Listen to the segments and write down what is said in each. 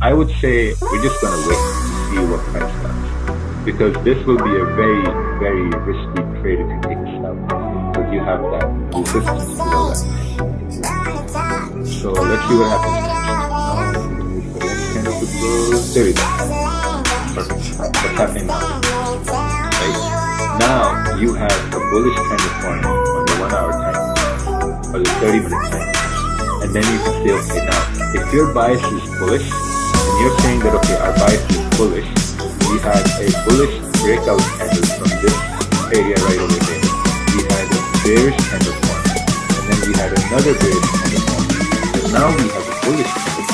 I would say we're just gonna wait and see what price does, because this will be a very, very risky trade if you take this out, because you have that resistance below that. So let's see what happens next. The next candle to close. There we go. Perfect. What's happening now? Right? Now you have a bullish candle forming on the 1 hour time or the 30-minute time. And then you can say, okay, now if your bias is bullish and you're saying that okay, our bias is bullish, we had a bullish breakout candle from this area right over here. We had a bearish candle form, and then we had another bearish candle form. And now we have a bullish candle,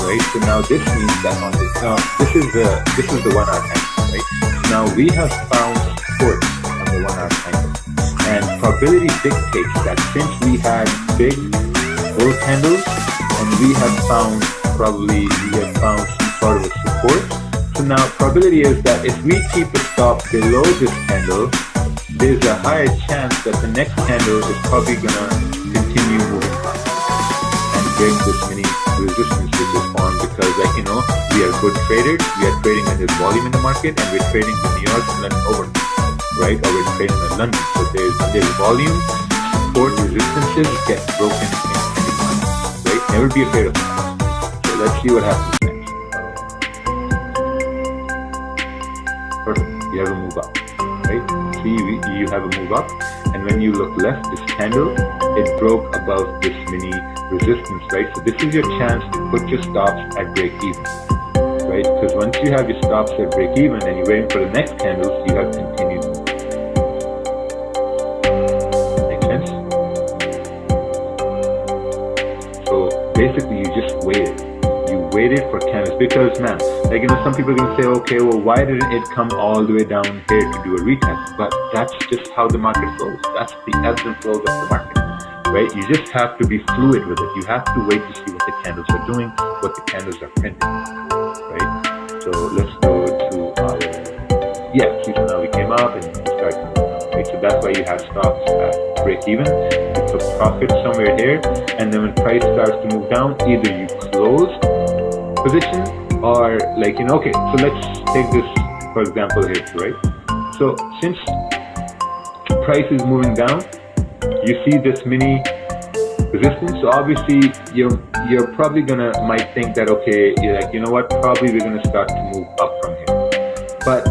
right? So now this means that on the this is the 1 hour time, right? Now we have found support on the 1 hour time, and probability dictates that since we had big bull candles and we have found some sort of a support. So now probability is that if we keep a stop below this candle, there's a higher chance that the next candle is probably gonna continue moving up and break this mini resistance which is formed, because like we are good traders, we are trading when there's volume in the market, and we're trading in New York and London overnight, right? Or we're trading in London. So there's volume, support, resistances get broken in any time, right? Never be afraid of that. So let's see what happens next. Perfect. You have a move up, right? See, you have a move up, and when you look left, this candle, it broke above this mini resistance, right? So this is your chance to put your stops at break even, right? Because once you have your stops at break even and you're waiting for the next candles, you have continued. Make sense? So basically, you just waited. You waited for candles, because man, like some people can say, okay, well, why didn't it come all the way down here to do a retest? But that's just how the market flows. That's the ebbs and flows of the market, right? You just have to be fluid with it. You have to wait to see what the candles are doing, what the candles are printing, right? So let's go to see, so now we came up and started to move, right? So that's why you have stops at break even. You took profit somewhere here, and then when price starts to move down, either you close position or okay, so let's take this for example here, right? So since price is moving down, you see this mini resistance, so obviously you're probably might think that okay, you're like, what, probably we're gonna start to move up from here, but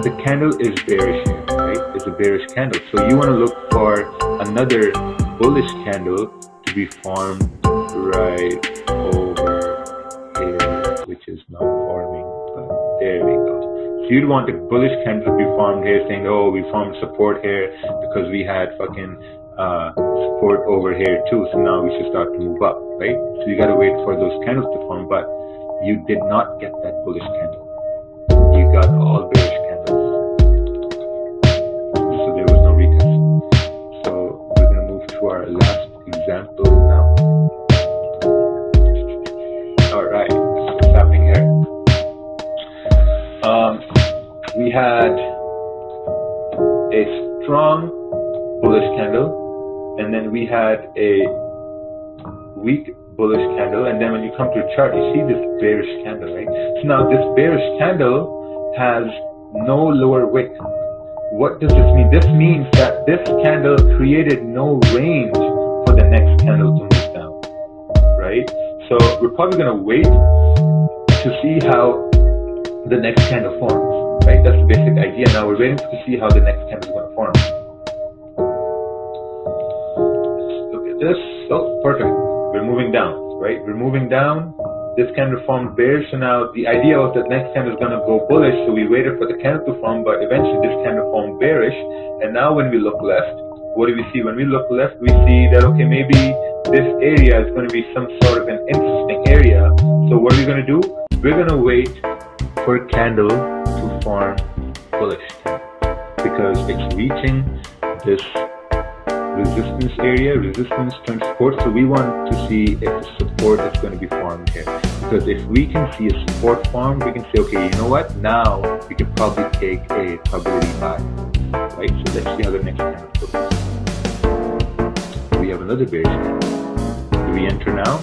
the candle is bearish here, right? It's a bearish candle, so you want to look for another bullish candle to be formed right over here, which is not forming, but there we go. So you'd want a bullish candle to be formed here, saying, oh, we formed support here because we had support over here too, so now we should start to move up, right? So you gotta wait for those candles to form, but you did not get that bullish candle. You got all bearish candles. So there was no retest. So we're gonna move to our last example now. Alright, so what's happening here? We had a strong bullish candle, and then we had a weak bullish candle, and then when you come to the chart, you see this bearish candle, right? So now this bearish candle has no lower wick. What does this mean? This means that this candle created no range for the next candle to move down, right? So we're probably going to wait to see how the next candle forms, right? That's the basic idea. Now we're waiting to see how the next candle is going to form. Let's look at this. Oh, perfect. We're moving down, right? We're moving down. This candle formed bearish, so now the idea was that next candle is going to go bullish, so we waited for the candle to form, but eventually this candle formed bearish, and now when we look left, what do we see? When we look left, we see that, okay, maybe this area is going to be some sort of an interesting area, so what are we going to do? We're going to wait for a candle to form bullish, because it's reaching this resistance area, resistance turns support, so we want to see if the support is going to be formed here, because if we can see a support form, we can say, okay, you know what, now we can probably take a probability buy, right? So let's see how the next candle goes. We have another bearish candle. Do we enter now?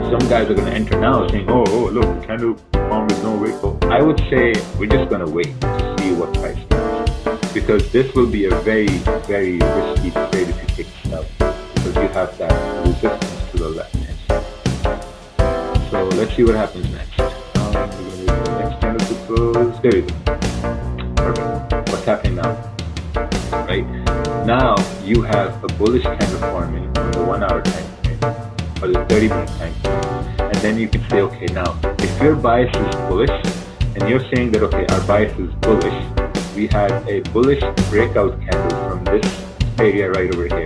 some guys are going to enter now saying, oh, look, the candle formed with no wick. So I would say we're just going to wait to see what price does, because this will be a very, very risky trade if you take it out, because you have that resistance to the left hand side. So let's see what happens next. We're going to wait for the next candle to close. There you go. Perfect. What's happening now? Right now, you have a bullish candle forming on the 1 hour time frame or the 30-minute time frame, and then you can say, okay, now if your bias is bullish and you're saying that okay, our bias is bullish, we had a bullish breakout candle from this area right over here,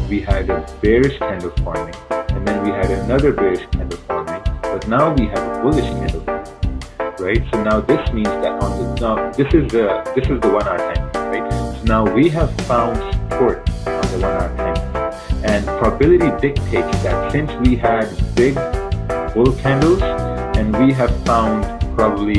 we had a bearish candle forming, and then we had another bearish candle forming, but now we have a bullish candle forming, right? So now this means that this is the 1 hour time frame, right? So now we have found support on the 1 hour time frame, and probability dictates that since we had big bull candles and we have found probably